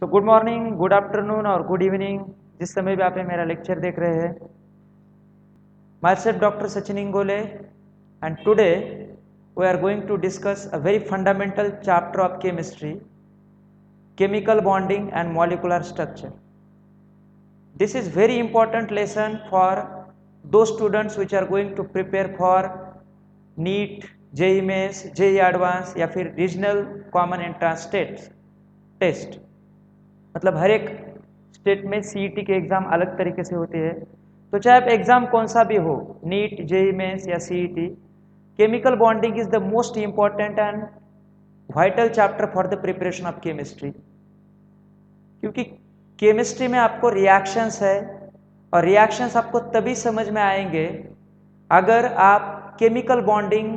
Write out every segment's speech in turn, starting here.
सो good morning, good afternoon और good evening, जिस समय भी आप मेरा लेक्चर देख रहे हैं। Myself doctor Sachin Ingole and today we are going to discuss a very fundamental chapter of chemistry, chemical bonding and molecular structure. This is very important lesson for those students which are going to prepare for NEET, JEE Mains, JEE Advanced या फिर regional common entrance test. मतलब हर एक state में CET के exam अलग तरीके से होते हैं। तो चाहे आप एग्जाम कौन सा भी हो, नीट, जेईई मेंस या CET, chemical bonding is the most important and vital chapter for the preparation of chemistry. क्योंकि केमिस्ट्री में आपको रिएक्शंस है और रिएक्शंस आपको तभी समझ में आएंगे अगर आप केमिकल बॉन्डिंग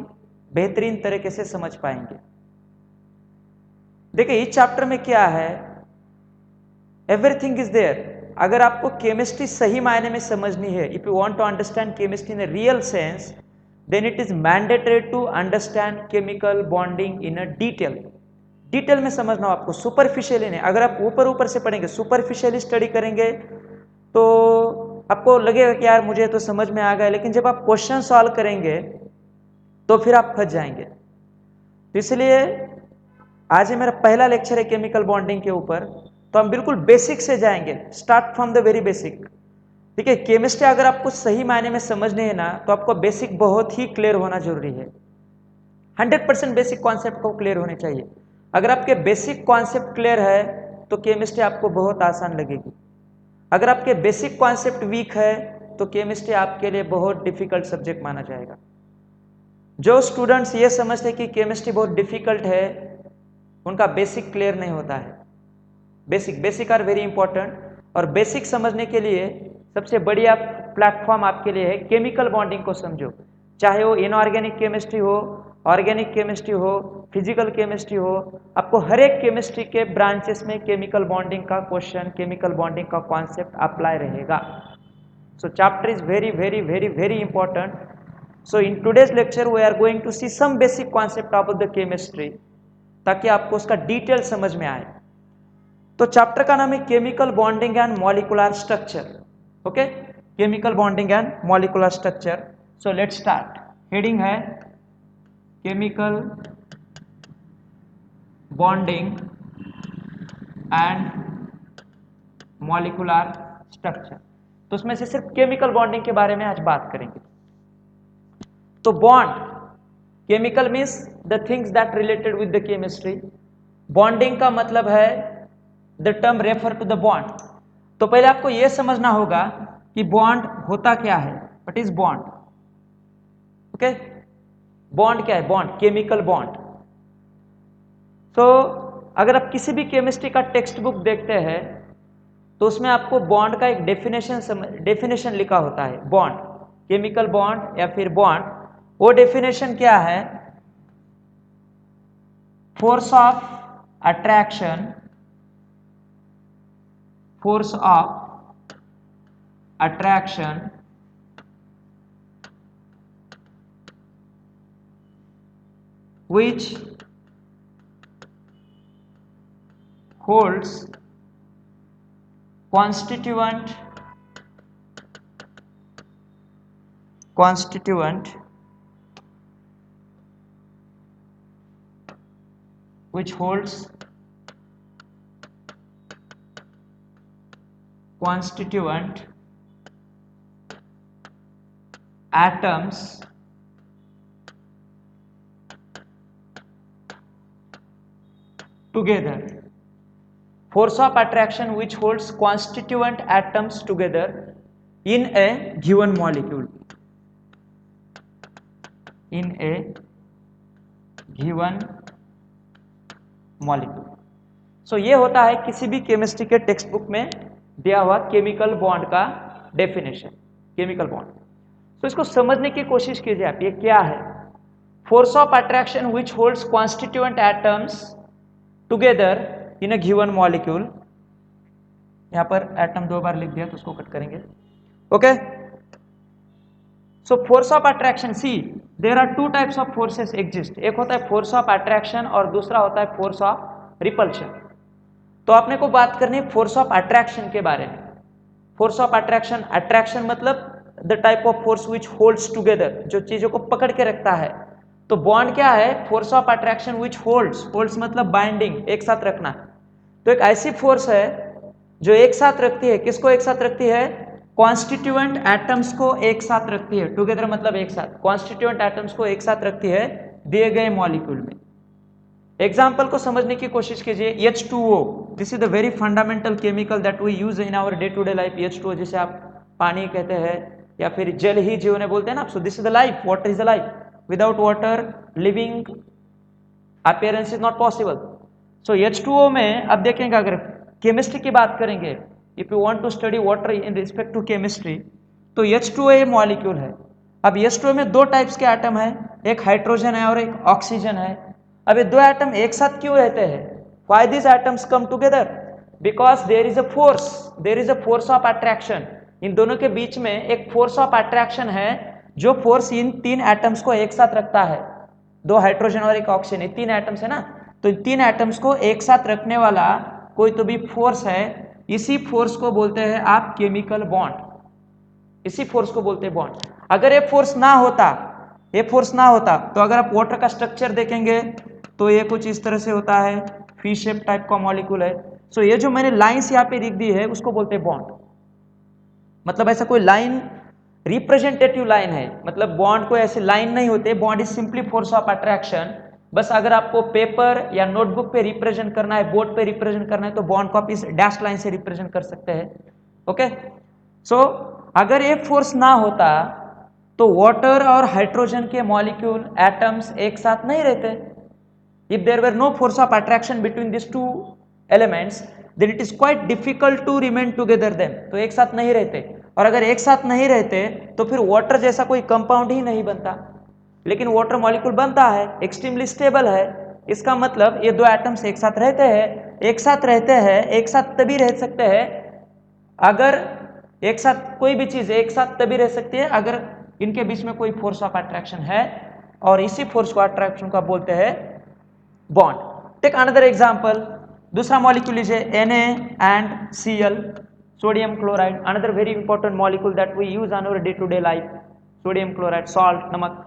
बेहतरीन तरीके से समझ पाएंगे। देखिए इस चैप्टर में क्या है, एवरीथिंग इज देयर। अगर आपको केमिस्ट्री सही मायने में समझनी है, if you want to understand chemistry in a real sense, then it is mandatory to understand chemical bonding in a detail में समझना हो आपको, सुपरफिशियली नहीं। अगर आप ऊपर ऊपर से पढ़ेंगे, सुपरफिशियली स्टडी करेंगे तो आपको लगेगा कि यार मुझे तो समझ में आ गया, लेकिन जब आप क्वेश्चन सॉल्व करेंगे तो फिर आप फंस जाएंगे। तो इसलिए आज ये मेरा पहला लेक्चर है केमिकल बॉन्डिंग के ऊपर। तो हम बिल्कुल बेसिक से जाएंगे, start from the very basic. ठीक है, केमिस्ट्री अगर आपको सही मायने में समझने है ना, तो आपको बेसिक बहुत ही क्लियर होना जरूरी है। 100% बेसिक कॉन्सेप्ट को क्लियर होने चाहिए। अगर आपके बेसिक कॉन्सेप्ट क्लियर है तो केमिस्ट्री आपको बहुत आसान लगेगी। अगर आपके बेसिक कॉन्सेप्ट वीक है तो केमिस्ट्री आपके लिए बहुत डिफिकल्ट सब्जेक्ट माना जाएगा। जो स्टूडेंट्स ये समझते हैं कि केमिस्ट्री बहुत डिफिकल्ट है, उनका बेसिक क्लियर नहीं होता है। Basic are very important. और बेसिक समझने के लिए सबसे बढ़िया प्लेटफॉर्म आपके लिए है केमिकल बॉन्डिंग को समझो। चाहे वो इनऑर्गेनिक केमिस्ट्री हो, ऑर्गेनिक केमिस्ट्री हो, फिजिकल केमिस्ट्री हो, आपको हर एक केमिस्ट्री के ब्रांचेस में केमिकल बॉन्डिंग का क्वेश्चन, केमिकल बॉन्डिंग का कॉन्सेप्ट अप्लाई रहेगा। So chapter is very very very very important. So in today's lecture we are going to see some basic concept of the chemistry, ताकि आपको उसका detail समझ में आए। तो चैप्टर का नाम है chemical bonding and molecular structure. Okay, chemical bonding and molecular structure. So let's start. Heading है chemical bonding and molecular structure. तो उसमें से सिर्फ केमिकल बॉन्डिंग के बारे में आज बात करेंगे। तो bond, chemical means the things that related with the chemistry. Bonding का मतलब है the term refer to the bond. तो पहले आपको यह समझना होगा कि बॉन्ड होता क्या है। What is bond? Okay, bond क्या है? Bond, chemical bond. तो अगर आप किसी भी केमिस्ट्री का टेक्स्ट बुक देखते हैं तो उसमें आपको बॉन्ड का एक डेफिनेशन लिखा होता है। बॉन्ड, केमिकल बॉन्ड या फिर बॉन्ड, वो डेफिनेशन क्या है? Force of attraction, force of attraction which holds constituent which holds constituent atoms together. Force of attraction which holds constituent atoms together in a given molecule. In a given molecule. So ये होता है किसी भी chemistry के text book में दिया हुआ chemical bond का डेफिनेशन, केमिकल बॉन्ड। तो इसको समझने की कोशिश कीजिए आप, ये क्या है? Force of attraction which holds constituent atoms together in a given molecule. यहां पर एटम 2 बार लिख दिया तो उसको कट करेंगे। Okay, so force of attraction, see there are 2 types of forces exist. एक होता है फोर्स ऑफ अट्रैक्शन और दूसरा होता है फोर्स ऑफ रिपल्शन। तो आपने को बात करनी है फोर्स ऑफ अट्रैक्शन के बारे में। फोर्स ऑफ अट्रैक्शन, अट्रैक्शन मतलब the type of force which holds together, जो चीजों को पकड़ के रखता है। तो बॉन्ड क्या है? Force of attraction which holds, holds मतलब बाइंडिंग, एक साथ रखना। तो एक ऐसी फोर्स है जो एक साथ रखती है, किसको एक साथ रखती है? कॉन्स्टिट्यूएंट एटम्स को एक साथ रखती है। टुगेदर मतलब एक साथ, कॉन्स्टिट्यूएंट एटम्स को एक साथ रखती है दिए गए मॉलिक्यूल में। एग्जाम्पल को समझने की कोशिश कीजिए। H2O, this is the very fundamental chemical that we use in our day to day life. H2O जिसे आप पानी कहते हैं या फिर जल ही जीवन बोलते हैं ना। So this is the life, water is the life, without water living appearance is not possible. So H2O में अब देखेंगे, अगर केमिस्ट्री की बात करेंगे, if you want to study water in respect to chemistry, तो H2O ये मॉलिक्यूल है। अब H2O में दो टाइप्स के एटम है, एक हाइड्रोजन है और एक ऑक्सीजन है। अब ये दो एटम एक साथ क्यों रहते हैं? Why this atoms come together? Because there is a force, there is a force of attraction. इन दोनों के बीच में एक फोर्स ऑफ अट्रैक्शन है, जो फोर्स इन तीन एटम्स को एक साथ रखता है। दो हाइड्रोजन और एक ऑक्सीजन, ये तीन एटम्स है ना, तो इन तीन एटम्स को एक साथ रखने वाला कोई तो भी फोर्स है। इसी फोर्स को बोलते हैं आप केमिकल बॉन्ड। इसी फोर्स को बोलते हैं बॉन्ड। अगर ये फोर्स ना होता, ये फोर्स ना होता, तो अगर आप वाटर का स्ट्रक्चर देखेंगे तो ये कुछ इस तरह से होता है, फी शेप टाइप का मॉलिक्यूल है। सो ये जो मैंने लाइंस यहाँ पे लिख दी है उसको बोलते हैं बॉन्ड। मतलब ऐसा कोई लाइन रिप्रेजेंटेटिव लाइन है, मतलब बॉन्ड को ऐसे लाइन नहीं होते, bond is simply force of attraction. बस अगर आपको पेपर या नोटबुक पे रिप्रेजेंट करना है, बोर्ड पे रिप्रेजेंट करना है, तो बॉन्ड को आप इस डैश लाइन से रिप्रेजेंट कर सकते हैं। ओके, सो अगर ये फोर्स ना होता तो वाटर और हाइड्रोजन के मॉलिक्यूल एटम्स एक साथ नहीं रहते। If there were no force of attraction between this two elements, then it is quite difficult to remain together them. तो एक साथ नहीं रहते, और अगर एक साथ नहीं रहते तो फिर वाटर जैसा कोई कंपाउंड ही नहीं बनता। लेकिन वाटर मॉलिक्यूल बनता है, एक्सट्रीमली स्टेबल है। इसका मतलब ये दो एटम्स एक साथ रहते हैं, एक साथ रहते हैं, एक साथ तभी रह सकते हैं अगर एक साथ कोई भी चीज एक साथ तभी रह सकती है अगर इनके बीच में कोई फोर्स ऑफ अट्रैक्शन है, और इसी फोर्स को अट्रैक्शन का बोलते हैं बॉन्ड। टेक अनदर एग्जांपल, दूसरा मॉलिक्यूल लीजिए Na and Cl, sodium chloride, another very important molecule that we use on our day to day life. Sodium chloride, salt, नमक।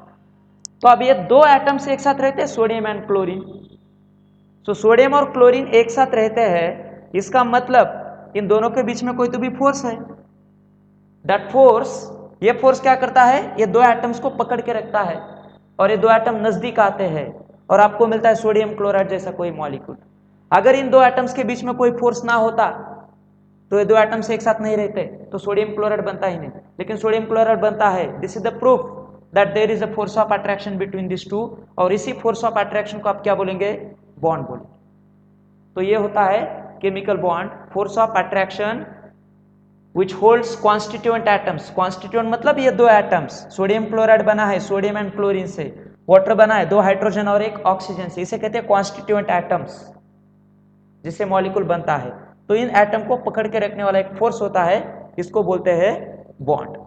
तो अब ये दो एटम्स एक साथ रहते हैं, sodium and chlorine. So sodium और क्लोरीन एक साथ रहते हैं, इसका मतलब इन दोनों के बीच में कोई तो भी फोर्स है। दैट फोर्स, ये फोर्स क्या करता है? ये दो एटम्स को पकड़ के रखता है, और ये दो एटम नजदीक आते हैं और आपको मिलता है सोडियम क्लोराइड जैसा कोई मॉलिक्यूल। अगर इन दो एटम्स के बीच में कोई फोर्स ना होता तो ये दो एटम्स एक साथ नहीं रहते, तो सोडियम क्लोराइड बनता ही नहीं। लेकिन सोडियम क्लोराइड बनता है। This is the proof that there is a force of attraction between this two, और इसी फोर्स ऑफ अट्रैक्शन को आप क्या बोलेंगे? बॉन्ड बोलेंगे। तो ये होता है chemical bond, force of attraction which holds constituent atoms। constituent मतलब ये दो एटम्स, सोडियम क्लोराइड बना है सोडियम एंड क्लोरीन से, वाटर बना है दो हाइड्रोजन और एक ऑक्सीजन से, इसे कहते हैं कॉन्स्टिट्यूएंट एटम्स, जिससे मॉलिक्यूल बनता है। तो इन एटम को पकड़ के रखने वाला एक फोर्स होता है, इसको बोलते हैं बॉन्ड।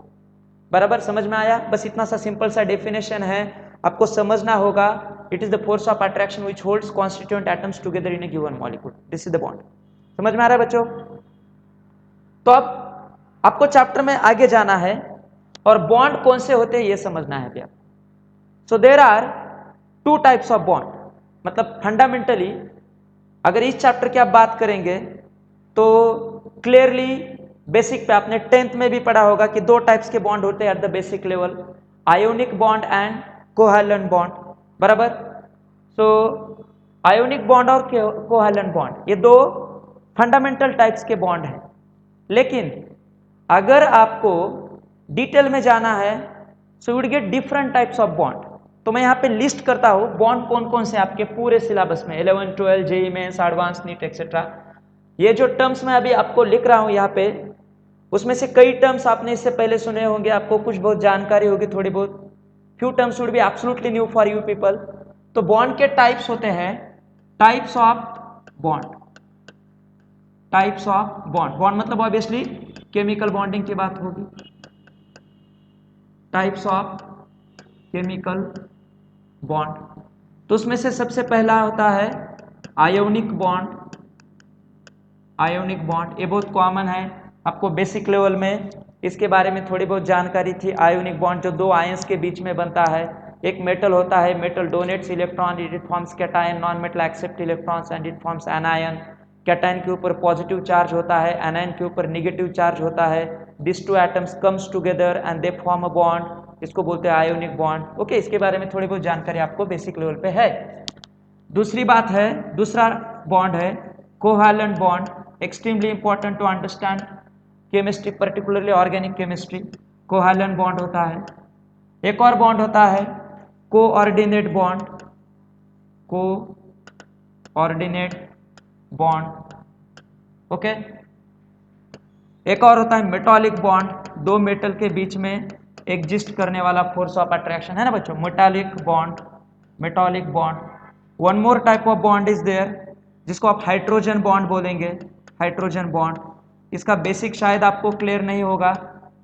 बराबर समझ में आया? बस इतना सा सिंपल सा डेफिनेशन है, आपको समझना होगा। It is the force of attraction which holds constituent atoms together in A given molecule, this is the bond. समझ में आ रहा है बच्चों? तो अब आपको चैप्टर में आगे जाना है, और बॉन्ड कौन से होते हैं ये समझना है भैया। So there are two types of bond, मतलब फंडामेंटली अगर इस चैप्टर की आप बात करेंगे तो क्लियरली बेसिक पे आपने 10th में भी पढ़ा होगा कि दो टाइप्स के बॉन्ड होते हैं at the basic level, ionic bond and covalent bond. बराबर? सो आयोनिक बॉन्ड और कोवैलेंट बॉन्ड ये दो फंडामेंटल टाइप्स के बॉन्ड हैं। लेकिन अगर आपको डिटेल में जाना है, so you will get different types of bond. तो मैं यहाँ पे लिस्ट करता हूँ बॉन्ड कौन कौन से आपके पूरे सिलेबस में 11, 12, JEE mains, advance, NEET etcetera. ये जो टर्म्स मैं अभी आपको लिख रहा हूँ यहाँ पे, उसमें से कई टर्म्स आपने इससे पहले सुने होंगे, आपको कुछ बहुत जानकारी होगी, थोड़ी बहुत। Few terms would be absolutely new for you people. तो बॉन्ड के टाइप्स होते हैं, types of bond, types of bond. Bond मतलब ऑब्वियसली केमिकल बॉन्डिंग की बात होगी। टाइप्स ऑफ केमिकल बॉन्ड, तो उसमें से सबसे पहला होता है आयोनिक बॉन्ड। आयोनिक बॉन्ड, ये बहुत कॉमन है, आपको बेसिक लेवल में इसके बारे में थोड़ी बहुत जानकारी थी। आयोनिक बॉन्ड जो दो आयंस के बीच में बनता है, एक मेटल होता है, metal donates electron, it forms cation, non metal accept electrons and it forms anion. Cation के ऊपर पॉजिटिव चार्ज होता है, एनायन के ऊपर नेगेटिव चार्ज होता है। This two atoms comes together and they form a bond, इसको बोलते हैं आयोनिक बॉन्ड। ओके, इसके बारे में थोड़ी बहुत जानकारी आपको बेसिक लेवल पे है। दूसरी बात है, दूसरा बॉन्ड है covalent bond, extremely important to understand chemistry, particularly organic chemistry. Covalent bond होता है। एक और बॉन्ड होता है coordinate bond, coordinate bond. Okay, एक और होता है मेटालिक बॉन्ड, दो मेटल के बीच में एग्जिस्ट करने वाला फोर्स ऑफ अट्रैक्शन है ना बच्चों, metallic bond, metallic bond. One more type of bond is there जिसको आप हाइड्रोजन बॉन्ड बोलेंगे, हाइड्रोजन बॉन्ड। इसका बेसिक शायद आपको क्लियर नहीं होगा,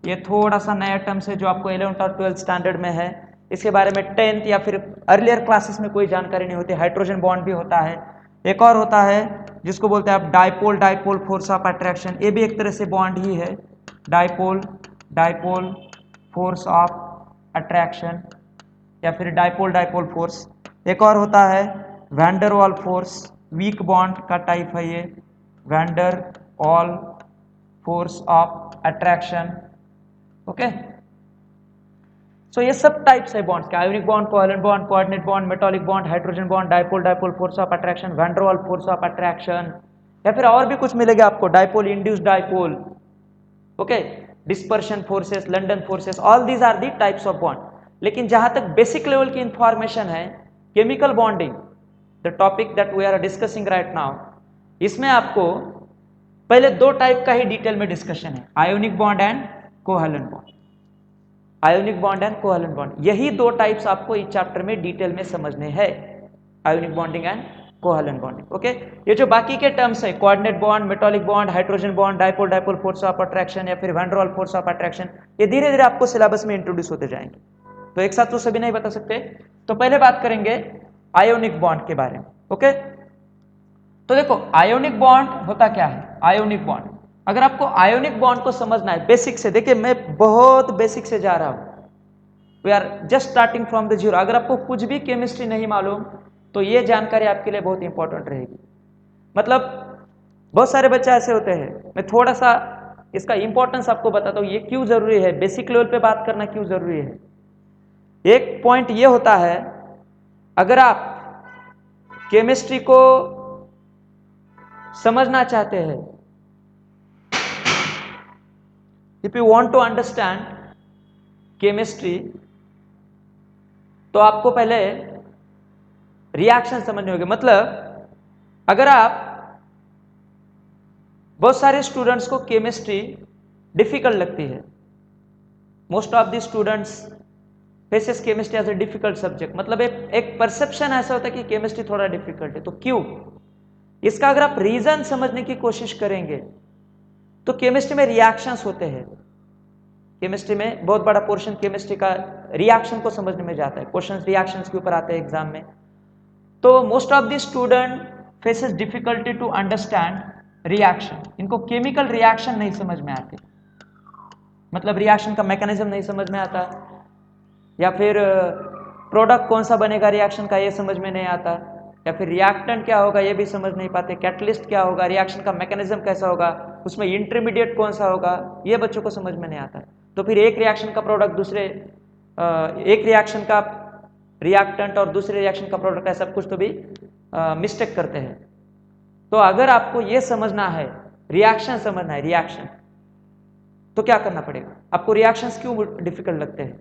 ये थोड़ा सा नया टर्म्स है जो आपको 11th और 12th स्टैंडर्ड में है। इसके बारे में 10th या फिर अर्लियर क्लासेस में कोई जानकारी नहीं होती। हाइड्रोजन बॉन्ड भी होता है। एक और होता है जिसको बोलते हैं आप dipole, dipole force of attraction, ये भी एक तरह से बॉन्ड ही है, dipole, dipole force of attraction या फिर डाइपोल, डाइपोल फोर्स। एक और होता है van der Waals force, weak bond का टाइप है ये, van der Waals force of attraction. Okay, so ये सब टाइप्स है बॉन्ड्स के, ionic bond, covalent bond, coordinate bond, metallic bond, hydrogen bond, dipole, dipole force of attraction, van der Waals force of attraction, या फिर और भी कुछ मिलेगा आपको, dipole, induced dipole. Okay, dispersion forces, London forces, all these are the types of bond. लेकिन जहां तक बेसिक लेवल की इंफॉर्मेशन है, chemical bonding, the topic that we are discussing right now, इसमें आपको पहले दो टाइप का ही डिटेल में डिस्कशन है, ionic bond and covalent bond. Ionic bond and covalent bond, यही दो टाइप्स आपको इस चैप्टर में डिटेल में समझने हैं, ionic bonding and covalent bonding. Okay, ये जो बाकी के टर्म्स है, coordinate bond, metallic bond, hydrogen bond, dipole, dipole force of attraction या फिर वैन डर वाल फोर्स ऑफ अट्रैक्शन, ये धीरे धीरे आपको सिलेबस में इंट्रोड्यूस होते जाएंगे, तो एक साथ तो सभी नहीं बता सकते। तो पहले बात करेंगे आयोनिक बॉन्ड के बारे में। ओके, तो देखो आयोनिक बॉन्ड होता क्या है। आयोनिक बॉन्ड, अगर आपको आयोनिक बॉन्ड को समझना है बेसिक से, देखिए मैं बहुत बेसिक से जा रहा हूं, we are just starting from the zero. अगर आपको कुछ भी केमिस्ट्री नहीं मालूम तो ये जानकारी आपके लिए बहुत इंपॉर्टेंट रहेगी। मतलब बहुत सारे बच्चे ऐसे होते हैं, मैं थोड़ा सा इसका इंपॉर्टेंस आपको बताता हूँ, ये क्यों जरूरी है, बेसिक लेवल पे बात करना क्यों जरूरी है। एक पॉइंट ये होता है, अगर आप केमिस्ट्री को समझना चाहते हैं, if you want to understand chemistry, तो आपको पहले रिएक्शन समझने होंगे। मतलब अगर आप, बहुत सारे स्टूडेंट्स को केमिस्ट्री डिफिकल्ट लगती है, most of the students faces chemistry as a difficult subject, मतलब एक परसेप्शन ऐसा होता है कि केमिस्ट्री थोड़ा डिफिकल्ट है। तो क्यों, इसका अगर आप रीजन समझने की कोशिश करेंगे तो केमिस्ट्री में रिएक्शंस होते हैं, केमिस्ट्री में बहुत बड़ा पोर्शन केमिस्ट्री का रिएक्शन को समझने में जाता है, क्वेश्चंस रिएक्शंस के ऊपर आते हैं एग्जाम में। तो most of the student faces difficulty to understand reaction, इनको केमिकल रिएक्शन नहीं समझ में आते, मतलब रिएक्शन का मैकेनिज्म नहीं समझ में आता, या फिर प्रोडक्ट कौन सा बनेगा रिएक्शन का ये समझ में नहीं आता, या फिर रिएक्टेंट क्या होगा ये भी समझ नहीं पाते, कैटलिस्ट क्या होगा, रिएक्शन का मैकेनिज्म कैसा होगा, उसमें इंटरमीडिएट कौन सा होगा, ये बच्चों को समझ में नहीं आता। तो फिर एक रिएक्शन का प्रोडक्ट दूसरे, एक रिएक्शन का रिएक्टेंट और दूसरे रिएक्शन का प्रोडक्ट है, सब कुछ तो भी मिस्टेक करते हैं। तो अगर आपको ये समझना है, रिएक्शन समझना है, रिएक्शन, तो क्या करना पड़ेगा आपको, रिएक्शंस क्यों डिफिकल्ट लगते हैं,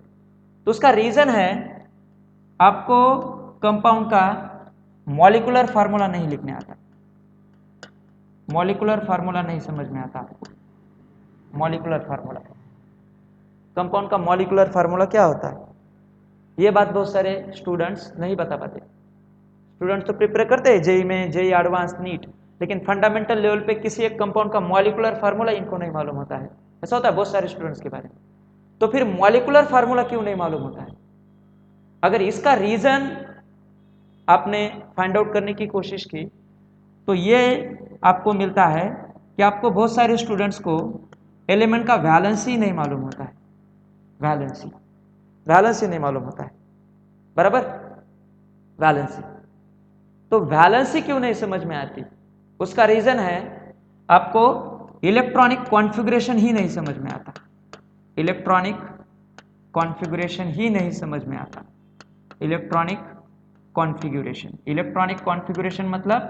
तो उसका रीजन है आपको कंपाउंड का मॉलिक्यूलर फार्मूला नहीं लिखने आता, मॉलिक्यूलर फार्मूला नहीं समझ में आता आपको। मॉलिक्यूलर फार्मूला, कंपाउंड का मॉलिक्यूलर फार्मूला क्या होता है, ये बात बहुत सारे स्टूडेंट्स नहीं बता पाते। स्टूडेंट्स तो प्रिपेयर करते हैं जेई में, जेई एडवांस, नीट, लेकिन फंडामेंटल लेवल पे किसी एक कंपाउंड का मॉलिक्यूलर फार्मूला इनको नहीं मालूम होता है। ऐसा होता है बहुत सारे स्टूडेंट्स के बारे में। तो फिर मॉलिक्यूलर फार्मूला क्यों नहीं मालूम होता है, अगर इसका रीजन आपने फाइंड आउट करने की कोशिश की तो ये आपको मिलता है कि आपको बहुत सारे स्टूडेंट्स को एलिमेंट का वैलेंसी नहीं मालूम होता है, वैलेंसी नहीं मालूम होता है, बराबर। वैलेंसी, तो वैलेंसी क्यों नहीं समझ में आती? उसका रीजन है आपको इलेक्ट्रॉनिक कॉन्फ़िगरेशन ही नहीं समझ में आता, इलेक्ट्रॉनिक कॉन्फ़िगरेशन ही नहीं समझ में आता। इलेक्ट्रॉनिक कॉन्फ़िगरेशन मतलब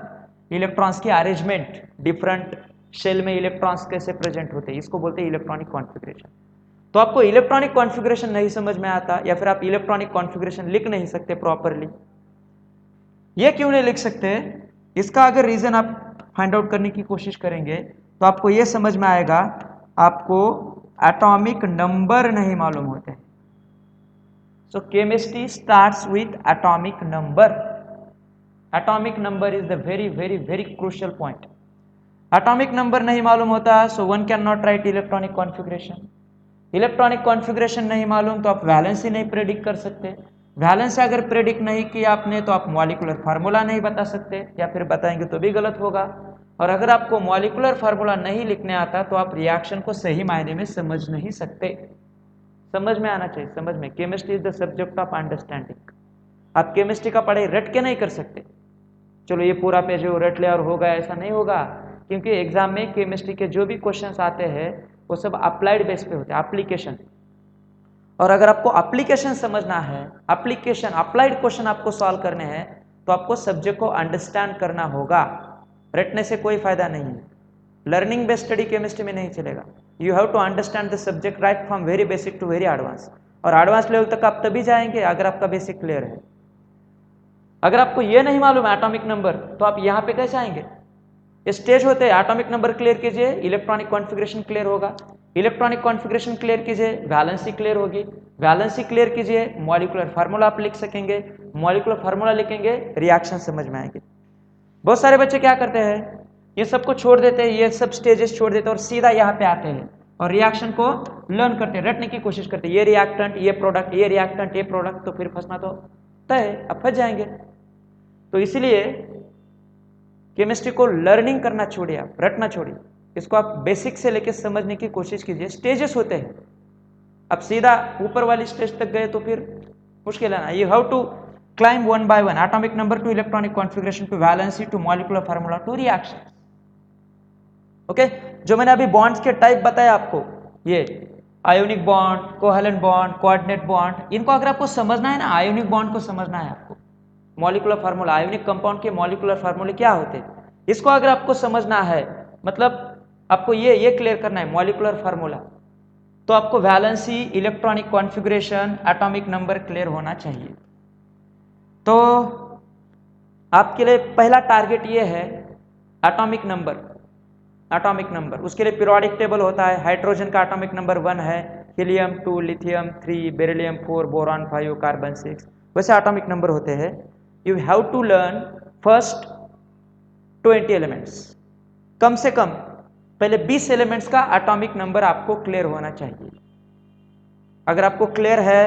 इलेक्ट्रॉन्स की अरेंजमेंट, डिफरेंट शेल में इलेक्ट्रॉन्स कैसे प्रेजेंट होते हैं, इसको बोलते हैं इलेक्ट्रॉनिक कॉन्फ़िगरेशन। तो आपको इलेक्ट्रॉनिक कॉन्फ़िगरेशन नहीं समझ में आता, या फिर आप इलेक्ट्रॉनिक कॉन्फ़िगरेशन लिख नहीं सकते प्रॉपरली। ये क्यों नहीं लिख सकते? इसका अगर रीजन आप फाइंड आउट करने की कोशिश करेंगे तो आपको ये समझ में आएगा, आपको एटॉमिक नंबर नहीं मालूम होते। So chemistry starts with atomic number. Atomic number is the very very very crucial point. Atomic number नहीं मालूम होता, so one can not write electronic configuration. Electronic configuration नहीं मालूम तो आप वैलेंसी नहीं प्रेडिक्ट कर सकते। वैलेंसी अगर प्रेडिक्ट नहीं किया आपने तो आप मॉलिक्यूलर फार्मूला नहीं बता सकते, या फिर बताएंगे तो भी गलत होगा। और अगर आपको मॉलिक्यूलर फार्मूला नहीं लिखने आता तो आप रिएक्शन को सही मायने में समझ नहीं सकते। समझ में आना चाहिए, समझ में। Chemistry is the subject of understanding. आप केमिस्ट्री का पढ़ाई रट के नहीं कर सकते, चलो ये पूरा पेज रट लिया और हो गया, ऐसा नहीं होगा। क्योंकि एग्जाम में केमिस्ट्री के जो भी क्वेश्चंस आते हैं वो सब अप्लाइड बेस पे होते हैं, एप्लीकेशन। और अगर आपको एप्लीकेशन समझना है, एप्लीकेशन अप्लाइड क्वेश्चन आपको सॉल्व करने हैं, तो आपको सब्जेक्ट को अंडरस्टैंड करना होगा। रटने से कोई फायदा नहीं है। लर्निंग बेस्ड स्टडी केमिस्ट्री में नहीं चलेगा। You have to understand the subject right from very basic to very advance. और एडवांस लेवल तक आप तभी जाएंगे अगर आपका बेसिक क्लियर है। अगर आपको ये नहीं मालूम एटॉमिक नंबर तो आप यहाँ पे कैसे आएंगे? स्टेज होते हैं, एटॉमिक नंबर क्लियर कीजिए, इलेक्ट्रॉनिक कॉन्फ़िगरेशन क्लियर होगा। इलेक्ट्रॉनिक कॉन्फ़िगरेशन क्लियर कीजिए, वैलेंसी क्लियर होगी। वैलेंसी क्लियर कीजिए, मॉलिक्यूलर फार्मूला आप लिख सकेंगे। मॉलिक्यूलर फार्मूला लिखेंगे, रिएक्शन समझ में आएंगे। बहुत सारे बच्चे क्या करते हैं, ये सबको छोड़ देते हैं, ये सब स्टेजेस छोड़ देते हैं और सीधा यहाँ पे आते हैं और रिएक्शन को लर्न करते हैं, रटने की कोशिश करते हैं। ये रिएक्टेंट, ये प्रोडक्ट, ये रिएक्टेंट, ये प्रोडक्ट, तो फिर फंसना तो तय है, अब फंस जाएंगे। तो इसलिए केमिस्ट्री को लर्निंग करना छोड़िए, आप रटना छोड़िए, इसको आप बेसिक से लेकर समझने की कोशिश कीजिए। स्टेजेस होते हैं, अब सीधा ऊपर वाली स्टेज तक गए तो फिर मुश्किल है ना। You have to climb one by one, atomic number to electronic configuration to valency to molecular formula to reaction. Okay, जो मैंने अभी बॉन्ड्स के टाइप बताया आपको, ये ionic bond, covalent bond, coordinate bond, इनको अगर आपको समझना है ना, आयोनिक बॉन्ड को समझना है आपको, मॉलिक्यूलर फार्मूला, आयोनिक कंपाउंड के मॉलिक्यूलर फार्मूले क्या होते हैं, इसको अगर आपको समझना है, मतलब आपको ये क्लियर करना है मॉलिक्यूलर फार्मूला, तो आपको valency, electronic configuration, atomic number clear होना चाहिए। तो आपके लिए पहला टारगेट ये है एटॉमिक नंबर। एटॉमिक नंबर, उसके लिए पीरियोडिक टेबल होता है। हाइड्रोजन का एटॉमिक नंबर 1 है, helium 2, lithium 3, beryllium 4, boron 5, carbon 6, वैसे एटॉमिक नंबर होते हैं। You have to learn first 20 elements, कम से कम पहले 20 एलिमेंट्स का एटॉमिक नंबर आपको क्लियर होना चाहिए। अगर आपको क्लियर है,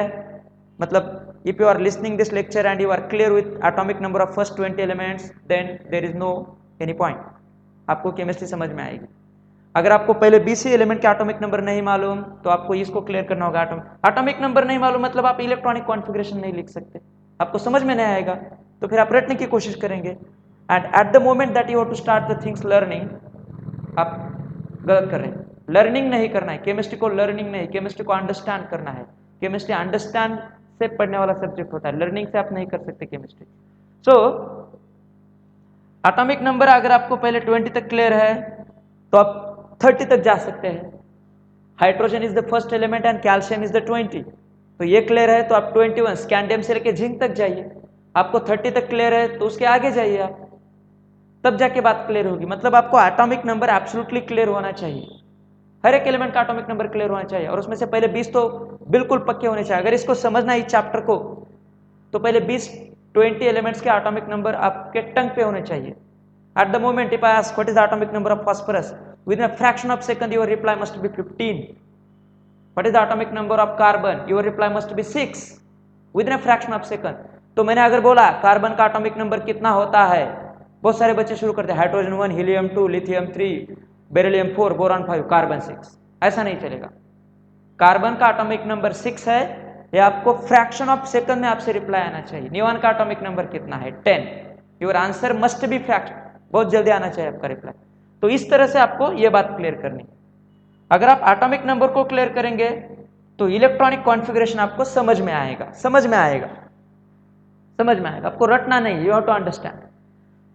मतलब if you are listening this lecture and you are clear with atomic number of first 20 elements, then there is no any point, आपको केमिस्ट्री समझ में आएगी। अगर आपको पहले 20 एलिमेंट के एटॉमिक नंबर नहीं मालूम तो आपको इसको क्लियर करना होगा। एटॉमिक नंबर नहीं मालूम मतलब आप इलेक्ट्रॉनिक कॉन्फ़िगरेशन नहीं लिख सकते, आपको समझ में नहीं आएगा, तो फिर आप रटने की कोशिश करेंगे। And at the moment that you have to start the things learning, आप गलत कर रहे हैं। लर्निंग नहीं करना है केमिस्ट्री को, लर्निंग नहीं, केमिस्ट्री को अंडरस्टैंड करना है। केमिस्ट्री अंडरस्टैंड से पढ़ने वाला सब्जेक्ट होता है, लर्निंग से आप नहीं कर सकते केमिस्ट्री। सो एटॉमिक नंबर अगर आपको पहले 20 तक क्लियर है तो आप 30 तक जा सकते हैं। Hydrogen is the first element and calcium is the 20, तो ये क्लियर है तो आप 21 स्कैंडियम से लेके जिंक तक जाइए। आपको 30 तक क्लियर है तो उसके आगे जाइए आप, तब जाके बात क्लियर होगी। मतलब आपको एटॉमिक नंबर एब्सोल्युटली क्लियर होना चाहिए, हर एक एलिमेंट का एटॉमिक नंबर क्लियर होना चाहिए, और उसमें से पहले 20 तो बिल्कुल पक्के होने चाहिए। अगर इसको समझना है इस चैप्टर को, तो पहले 20 एलिमेंट्स के एटॉमिक नंबर आपके टंग पे होने चाहिए। Eight the moment if I ask what is the atomic number of phosphorus, with in a fraction of second your reply must be 15। What is the atomic number of carbon, your reply must be 6 with in a fraction of second. तो मैंने अगर बोला carbon का atomic number कितना होता है, बहुत सारे बच्चे शुरू करते हैं hydrogen 1, helium 2, lithium 3, beryllium 4, boron 5, carbon 6, ऐसा नहीं चलेगा। कार्बन का एटॉमिक नंबर 6 है, ये आपको फ्रैक्शन ऑफ सेकंड में आपसे रिप्लाई आना चाहिए। नियॉन का एटॉमिक नंबर कितना है? 10। Your answer must be fraction, बहुत जल्दी आना चाहिए आपका रिप्लाई। तो इस तरह से आपको ये बात क्लियर करनी है। अगर आप एटॉमिक नंबर को क्लियर करेंगे तो इलेक्ट्रॉनिक कॉन्फ़िगरेशन आपको समझ में आएगा, समझ में आएगा, समझ में आएगा, आपको रटना नहीं, यू हैव टू अंडरस्टैंड।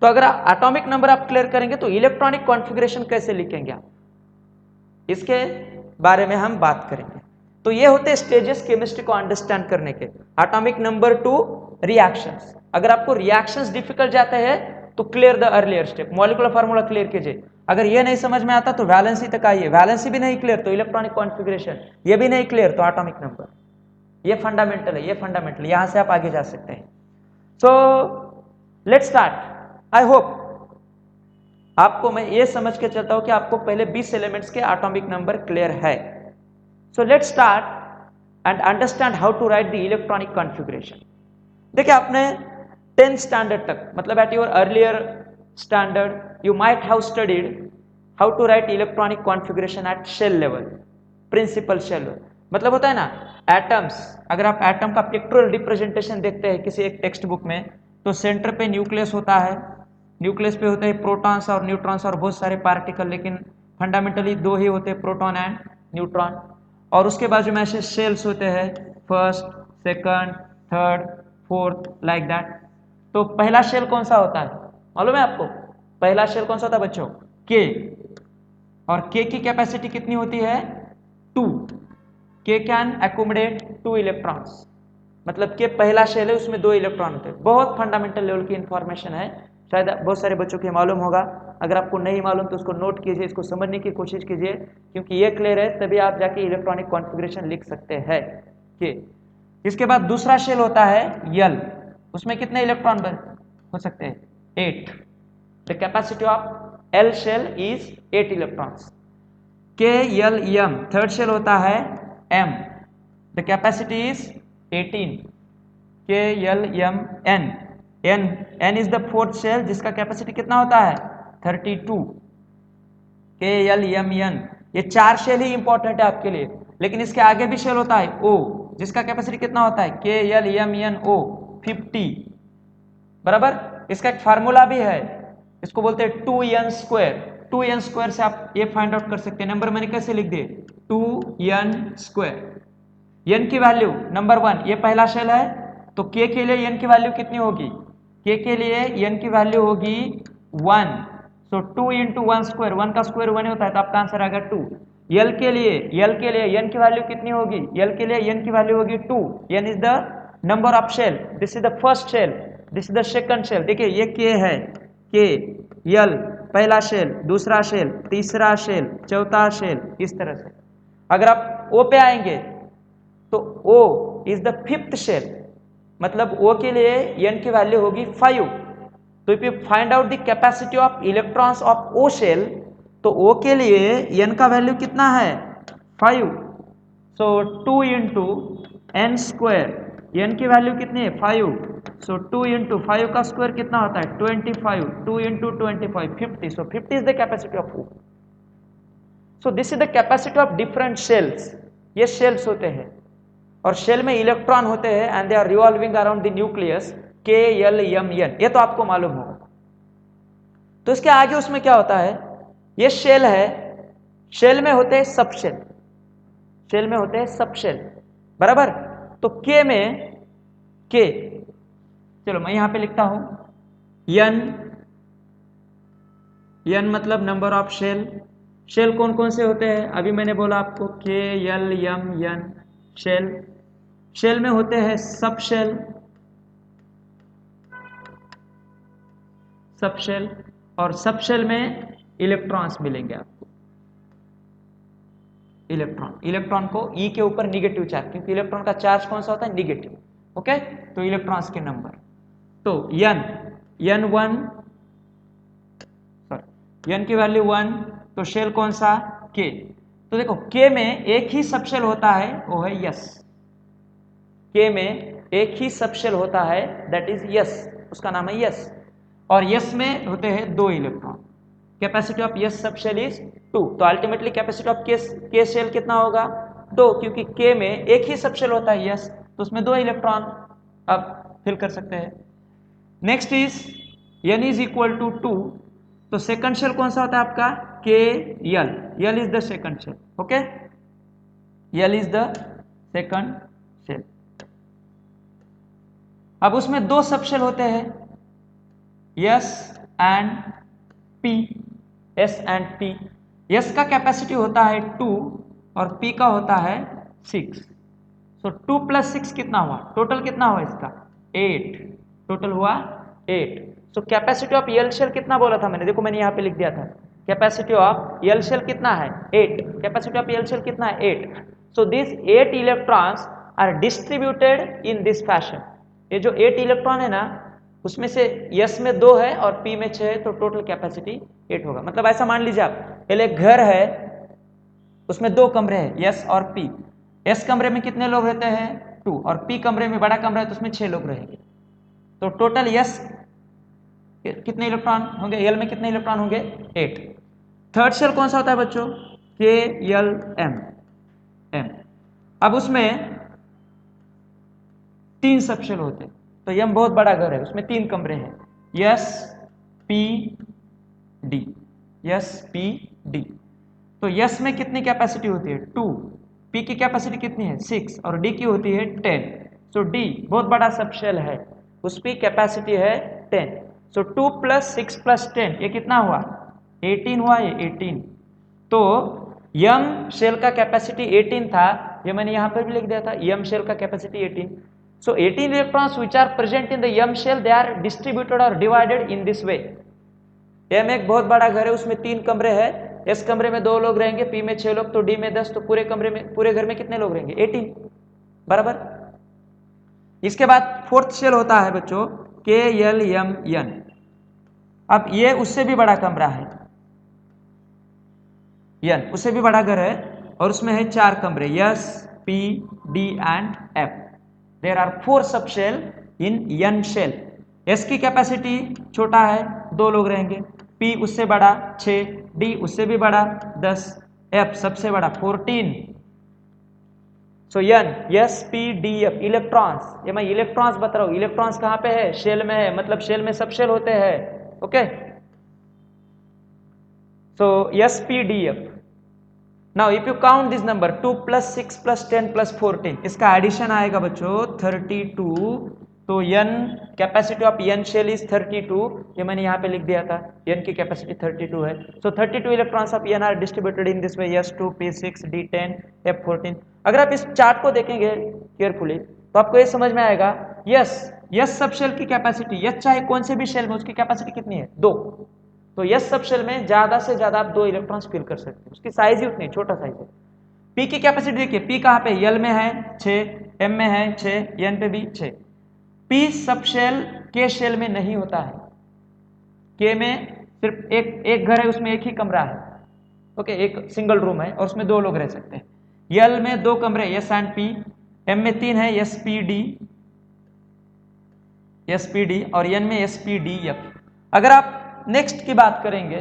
तो अगर एटॉमिक नंबर आप क्लियर करेंगे तो इलेक्ट्रॉनिक कॉन्फ़िगरेशन कैसे लिखेंगे आप, इसके बारे में हम बात करेंगे। तो ये होते स्टेजेस केमिस्ट्री को अंडरस्टैंड करने के। Atomic number to, reactions. अगर आपको रिएक्शंस डिफिकल्ट जाते हैं तो clear the earlier step, molecular formula clear कीजिए। अगर ये नहीं समझ में आता तो वैलेंसी तक आइए, वैलेंसी भी नहीं क्लियर तो इलेक्ट्रॉनिक कॉन्फ़िगरेशन, ये भी नहीं क्लियर तो एटॉमिक नंबर। ये फंडामेंटल है, ये फंडामेंटल, यहां से आप आगे जा सकते हैं। सो लेट्स स्टार्ट। आई होप आपको मैं ये समझ के चलता हूं कि आपको पहले 20 एलिमेंट्स के एटॉमिक नंबर क्लियर है। So let's start and understand how to write the electronic configuration. देखिए आपने 10th स्टैंडर्ड तक, मतलब at your earlier standard you might have studied how to write electronic configuration at shell level, principal shell. मतलब होता है ना atoms, अगर आप एटम का पिक्टोरियल रिप्रेजेंटेशन देखते हैं किसी एक टेक्स्ट बुक में, तो सेंटर पे न्यूक्लियस होता है, न्यूक्लियस पे होते हैं प्रोटॉन्स और न्यूट्रॉन्स और बहुत सारे पार्टिकल, लेकिन फंडामेंटली दो ही होते हैं, प्रोटॉन एंड न्यूट्रॉन। और उसके बाजू में ऐसे शेल्स होते हैं, first, second, third, fourth, like that. तो पहला शेल कौन सा होता है मालूम है आपको? पहला शेल कौन सा होता है बच्चों? के। और के की कैपेसिटी कितनी होती है? 2। के कैन एकोमोडेट 2 इलेक्ट्रॉन्स, मतलब के पहला शेल है, उसमें 2 इलेक्ट्रॉन होते हैं। बहुत फंडामेंटल लेवल की इंफॉर्मेशन है, शायद बहुत सारे बच्चों को मालूम होगा। अगर आपको नहीं मालूम तो उसको नोट कीजिए, इसको समझने की कोशिश कीजिए, क्योंकि ये क्लियर है तभी आप जाके इलेक्ट्रॉनिक कॉन्फ़िगरेशन लिख सकते हैं। के। इसके बाद दूसरा शेल होता है यल, उसमें कितने इलेक्ट्रॉन हो सकते हैं? 8। The capacity of L shell is 8 electrons. K L M, third shell होता है M, the capacity is 18। K L M N, N is the fourth shell जिसका कैपेसिटी कितना होता है? 32। के एल एम एन, ये 4 शेल ही इंपॉर्टेंट है आपके लिए, लेकिन इसके आगे भी शेल होता है ओ, जिसका कैपेसिटी कितना होता है? के एल एम एन ओ 50, बराबर। इसका एक फार्मूला भी है, इसको बोलते हैं 2n स्क्वायर। 2n स्क्वायर से आप ये फाइंड आउट कर सकते हैं। नंबर मैंने कैसे लिख दिए? 2n square. n की वैल्यू नंबर 1, ये पहला शेल है, तो k के लिए n की वैल्यू कितनी होगी? k के लिए n की वैल्यू होगी 1। सो 2 इंटू 1 स्क्वायर, 1 का स्क्वायर 1 होता है, तो आपका आंसर आएगा 2। l के लिए n की वैल्यू कितनी होगी? l के लिए n की वैल्यू होगी 2। n is the number of shell, this is the first shell, this is the second shell. देखिए ये k है, k l पहला शेल, दूसरा शेल, तीसरा शेल, चौथा शेल, इस तरह से। अगर आप O पे आएंगे तो O is the 5th shell, मतलब O के लिए n की वैल्यू होगी 5। तो if you find out the capacity of electrons of O shell, तो O के लिए n का वैल्यू कितना है? 5। सो 2 इंटू एन स्क्वायर, n की वैल्यू कितनी है? 5। सो 2 इंटू 5 का स्क्वायर कितना होता है? 25। 2 into 25, 50। So 50 is the capacity of O। So this is the capacity of different shells. ये शेल्स होते हैं और शेल में इलेक्ट्रॉन होते हैं and they are revolving around the nucleus, K L M N, ये तो आपको मालूम होगा। तो इसके आगे उसमें क्या होता है? ये शेल है, शेल में होते हैं सब शेल, शेल में होते हैं सब शेल, बराबर। तो के में, के, चलो मैं यहां पे लिखता हूं एन, एन मतलब नंबर ऑफ शेल। शेल कौन कौन से होते हैं? अभी मैंने बोला आपको K L M N shell. Shell में होते हैं सब शेल, सब शेल, और सब शेल में इलेक्ट्रॉन्स मिलेंगे आपको। इलेक्ट्रॉन को E के ऊपर निगेटिव चार्ज, क्योंकि इलेक्ट्रॉन का चार्ज कौन सा होता है? निगेटिव। ओके, तो इलेक्ट्रॉन्स के नंबर, तो n1, सॉरी n की वैल्यू 1, तो शेल कौन सा? K। तो देखो K में एक ही सब शेल होता है, वो है यस। K में एक ही सब शेल होता है, दैट इज यस, उसका नाम है यस। और यस में होते हैं 2 electron. Capacity of s subshell is 2, तो ultimately capacity of K shell कितना होगा 2, क्योंकि के में एक ही सब शेल होता है यस, तो उसमें 2 इलेक्ट्रॉन अब फिल कर सकते हैं। Next is n is equal to 2, तो सेकंड शेल कौन सा होता है आपका K L is the second shell. Okay, L is the second shell. अब उसमें 2 सब शेल होते हैं s and p, s and p. S का कैपेसिटी होता है 2 और पी का होता है 6, सो 2 + 6 कितना हुआ, टोटल कितना हुआ इसका 8, टोटल हुआ 8। सो कैपेसिटी ऑफ यल शेल कितना बोला था मैंने, देखो मैंने यहाँ पे लिख दिया था, कैपेसिटी ऑफ यल शेल कितना है 8, कैपेसिटी ऑफ यल शेल कितना है 8। So this 8 electrons are distributed in this fashion. ये जो 8 इलेक्ट्रॉन है ना, उसमें से यस में 2 है और पी में 6 है, तो टोटल कैपेसिटी 8 होगा। मतलब ऐसा मान लीजिए आप, पहले एक घर है उसमें 2 कमरे हैं यस और पी। एस कमरे में कितने लोग रहते हैं 2, और पी कमरे में बड़ा कमरा है तो उसमें 6 लोग रहेंगे। तो टोटल यस कितने इलेक्ट्रॉन होंगे, एल में कितने इलेक्ट्रॉन होंगे 8। थर्ड शेल कौन सा होता है बच्चों के एल एम। अब उसमें 3 सब शेल होते हैं, तो यम बहुत बड़ा घर है, उसमें 3 कमरे हैं yes P D, yes P D. तो यस में कितनी कैपेसिटी होती है 2, पी की कैपेसिटी कितनी है 6 और डी की होती है 10। सो डी बहुत बड़ा सब शेल है, उसकी कैपेसिटी है 10। सो 2 + 6 + 10 ये कितना हुआ 18 हुआ, ये 18। तो यम शेल का कैपेसिटी 18 था, ये मैंने यहाँ पर भी लिख दिया था, यम शेल का capacity 18। So 18 electrons which are present in the M shell, they are distributed or divided in this way. M एक बहुत बड़ा घर है, उसमें 3 कमरे हैं, S कमरे में 2 लोग रहेंगे, P में 6 लोग, तो D में 10, तो पूरे कमरे में, पूरे घर में कितने लोग रहेंगे 18 बराबर। इसके बाद फोर्थ शेल होता है बच्चों के एल एम एन। अब ये उससे भी बड़ा कमरा है एन, उससे भी बड़ा घर है और उसमें है 4 कमरे s P d and f. There are 4 subshell in N shell. S की कैपेसिटी छोटा है, 2 लोग रहेंगे, पी उससे बड़ा 6, डी उससे भी बड़ा 10, एफ सबसे बड़ा 14। So N S P D F electrons, ये मैं इलेक्ट्रॉन्स बता रहा हूं, इलेक्ट्रॉन्स कहां पे है शेल में है, मतलब शेल में सब शेल होते हैं। Okay, so S P D F. Now if you count this number 2 + 6 + 10 + 14, इसका एडिशन आएगा बच्चों 32। तो n capacity of n shell is 32, ये मैंने यहाँ पे लिख दिया था, n की कैपेसिटी 32 है। So 32 electrons of n are distributed in this way s2 p6 d10 f14। अगर आप इस चार्ट को देखेंगे केयरफुली तो आपको ये समझ में आएगा यस सब शेल की कैपेसिटी, यस चाहे कौन से भी शेल में, उसकी कैपेसिटी कितनी है 2। तो यस सब शेल में ज्यादा से ज्यादा आप 2 इलेक्ट्रॉन्स फिल कर सकते हैं, उसकी साइज ही उतनी छोटा साइज है। पी की कैपेसिटी देखिए, पी कहां पे यल में है 6, एम में है 6, एन पे भी 6। पी सब शेल के शेल में नहीं होता है, के में सिर्फ एक घर है, उसमें एक ही कमरा है। ओके, एक सिंगल रूम है और उसमें 2 लोग रह सकते हैं। यल में 2 कमरे यस एंड पी, एम में 3 है एस पी डी और एन में एस पी डी एफ। अगर आप नेक्स्ट की बात करेंगे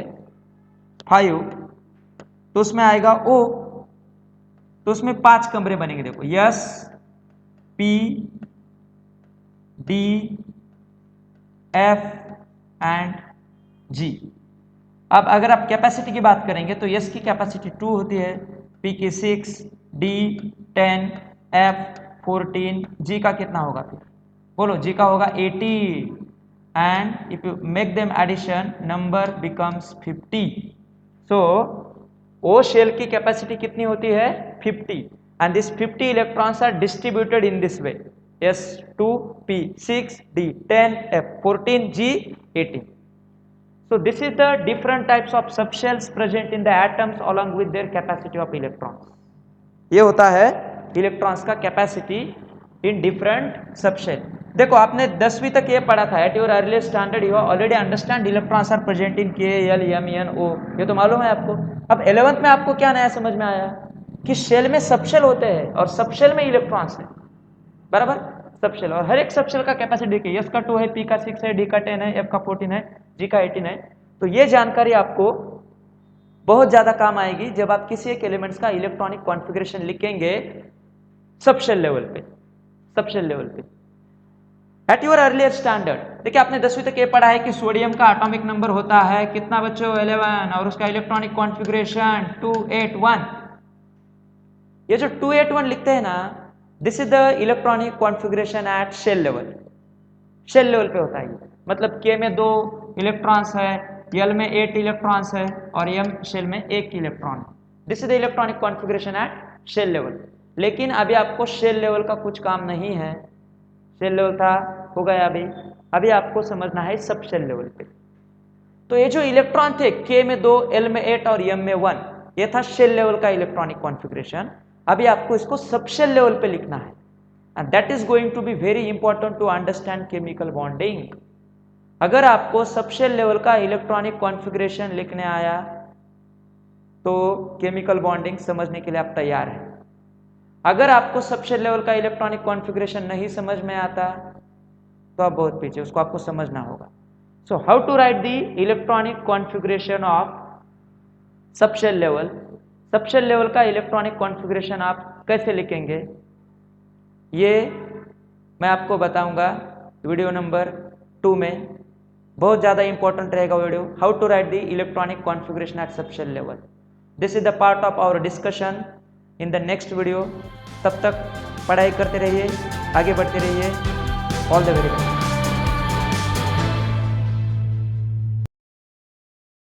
5, तो उसमें आएगा O, तो उसमें 5 कमरे बनेंगे। देखो S P D F and G. अब अगर आप कैपेसिटी की बात करेंगे तो यस की कैपेसिटी 2 होती है, पी की 6, डी 10, एफ 14, जी का कितना होगा फिर बोलो, जी का होगा 80 and if you make them addition number becomes 50. so O shell की कैपेसिटी कितनी होती है 50 and this 50 electrons are distributed in this way S2 P 6 D 10 F 14 G 18. so this is the different types of subshells present in the atoms along with their capacity of electrons. ये होता है electrons का capacity in different subshell. देखो आपने 10वीं तक ये पढ़ा था, at your earliest standard you already understand electrons are present in K L M N O, ये तो मालूम है आपको। अब 11th में आपको क्या नया समझ में आया कि शेल में सबशेल होते हैं और सबशेल में इलेक्ट्रॉन्स है बराबर, सबशेल, और हर एक सबशेल का कैपेसिटी देखिए, यस का 2 है, पी का 6 है, डी का 10 है, एफ का 14 है, जी का 18 है। तो ये जानकारी आपको बहुत ज़्यादा काम आएगी जब आप किसी एक एलिमेंट्स का इलेक्ट्रॉनिक कॉन्फ़िगरेशन लिखेंगे सबशेल लेवल पे, सबशेल लेवल पे। एट योर अर्लियर स्टैंडर्ड, देखिए आपने 10वीं तक ये पढ़ा है कि सोडियम का एटॉमिक नंबर होता है कितना बच्चों, 11, और उसका इलेक्ट्रॉनिक कॉन्फ़िगरेशन 281। ये जो 281 लिखते हैं ना, this is the electronic configuration at shell level. Shell level पे होता है, मतलब के में 2 इलेक्ट्रॉन्स है, एल में 8 इलेक्ट्रॉन्स है और एम शेल में 1 electron. This is the electronic configuration at shell level. लेकिन अभी आपको शेल लेवल का कुछ काम नहीं है, शेल लेवल था हो गया, अभी आपको समझना है सब शेल लेवल पे। तो ये जो इलेक्ट्रॉन थे के में 2, एल में 8 और एम में 1, ये था शेल लेवल का इलेक्ट्रॉनिक कॉन्फ़िगरेशन। अभी आपको इसको सब शेल लेवल पे लिखना है, and that is going to be very important to understand chemical bonding। अगर आपको सबशेल लेवल का इलेक्ट्रॉनिक कॉन्फ़िगरेशन लिखने आया तो केमिकल बॉन्डिंग समझने के लिए आप तैयार हैं। अगर आपको सबशेल लेवल का इलेक्ट्रॉनिक कॉन्फ़िगरेशन नहीं समझ में आता तो आप बहुत पीछे, उसको आपको समझना होगा। So how to write the electronic configuration of subshell level. Subshell level का इलेक्ट्रॉनिक कॉन्फ़िगरेशन आप कैसे लिखेंगे, ये मैं आपको बताऊंगा वीडियो नंबर 2 में। बहुत ज़्यादा इंपॉर्टेंट रहेगा video, how to write the electronic configuration at subshell level. This is the part of our discussion in the next video. तब तक पढ़ाई करते रहिए, आगे बढ़ते रहिए। All the very best.